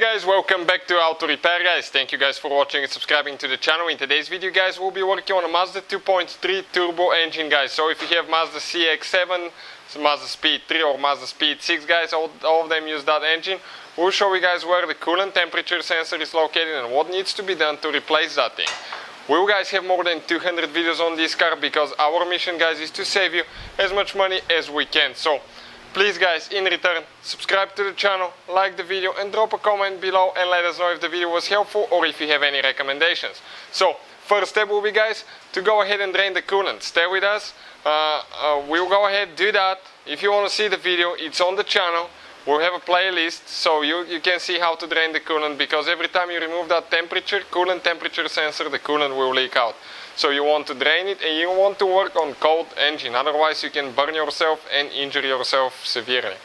guys, welcome back to Auto Repair guys. Thank you guys for watching and subscribing to the channel. In today's video guys, we'll be working on a Mazda 2.3 turbo engine guys. So if you have Mazda CX-7, Mazdaspeed 3 or Mazdaspeed 6 guys, all of them use that engine. We'll show you guys where the coolant temperature sensor is located and what needs to be done to replace that thing. We will guys have more than 200 videos on this car because our mission guys is to save you as much money as we can. So please guys, in return, subscribe to the channel, like the video and drop a comment below and let us know if the video was helpful or if you have any recommendations. So first step will be guys, to go ahead and drain the coolant. Stay with us, we'll go ahead do that. If you want to see the video, it's on the channel. We'll have a playlist so you can see how to drain the coolant, because every time you remove that coolant temperature sensor, the coolant will leak out. So you want to drain it and you want to work on cold engine, otherwise you can burn yourself and injure yourself severely.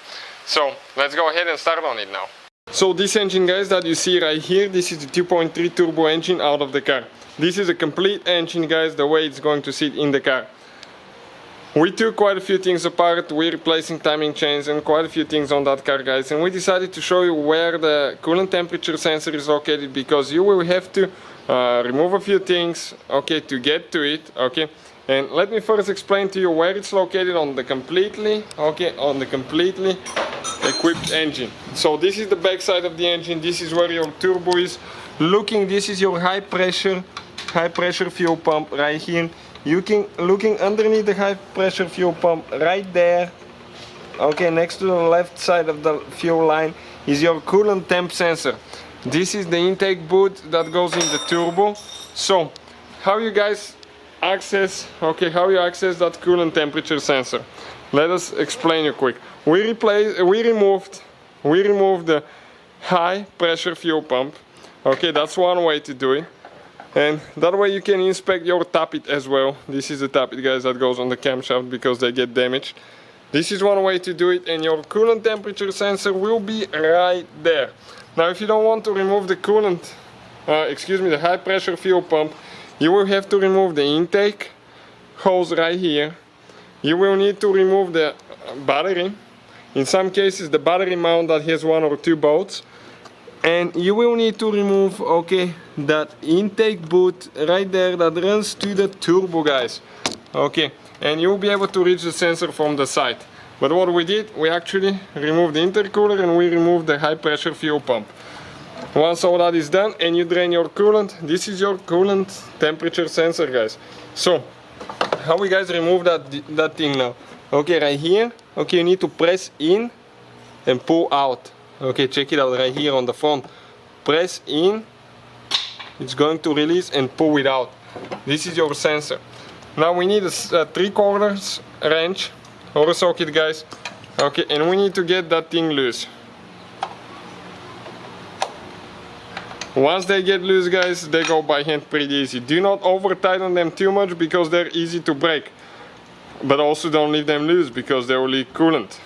So let's go ahead and start on it now. So this engine guys that you see right here, this is the 2.3 turbo engine out of the car. This is a complete engine guys, the way it's going to sit in the car. We took quite a few things apart, we're replacing timing chains and quite a few things on that car guys, and we decided to show you where the coolant temperature sensor is located, because you will have to remove a few things, okay, to get to it, okay. And let me first explain to you where it's located on the completely equipped engine. So this is the back side of the engine, this is where your turbo is looking, this is your high pressure fuel pump right here. Looking underneath the high pressure fuel pump right there, okay, next to the left side of the fuel line is your coolant temp sensor. This is the intake boot that goes in the turbo. So how you guys access, okay, how you access that coolant temperature sensor? Let us explain you quick. We removed the high pressure fuel pump, okay, that's one way to do it. And that way you can inspect your tappet as well. This is the tappet guys that goes on the camshaft because they get damaged. This is one way to do it, and your coolant temperature sensor will be right there. Now if you don't want to remove the coolant, the high pressure fuel pump, you will have to remove the intake hose right here. You will need to remove the battery. In some cases the battery mount that has one or two bolts. And you will need to remove, okay, that intake boot right there that runs to the turbo guys, okay, and you'll be able to reach the sensor from the side. But what we did, we actually removed the intercooler and we removed the high pressure fuel pump. Once all that is done and you drain your coolant, this is your coolant temperature sensor guys. So how we guys remove that thing now? Okay, right here, okay, you need to press in and pull out. Okay, check it out right here on the front. Press in, it's going to release, and pull it out. This is your sensor. Now we need a 3/4 wrench or a socket guys. Okay, and we need to get that thing loose. Once they get loose guys, they go by hand pretty easy. Do not over tighten them too much because they're easy to break. But also don't leave them loose because they will leak coolant.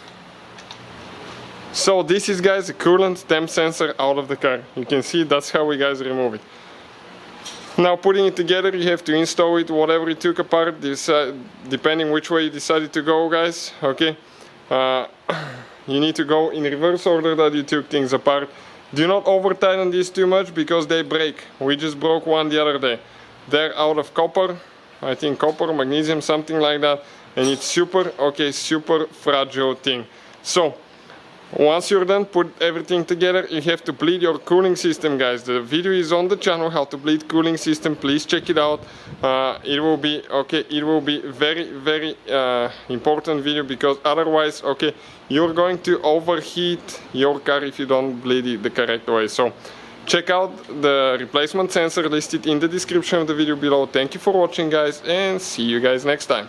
So this is guys a coolant temp sensor out of the car. You can see that's how we guys remove it. Now putting it together, you have to install it whatever you took apart, depending which way you decided to go guys, okay. You need to go in reverse order that you took things apart. Do not over tighten these too much because they break. We just broke one the other day. They're out of copper, I think copper, magnesium, something like that, and it's super fragile thing. So once you're done, put everything together, you have to bleed your cooling system guys. The video is on the channel, how to bleed cooling system, please check it out. It will be very important video, because otherwise, okay, you're going to overheat your car if you don't bleed it the correct way. So check out the replacement sensor listed in the description of the video below. Thank you for watching guys, and see you guys next time.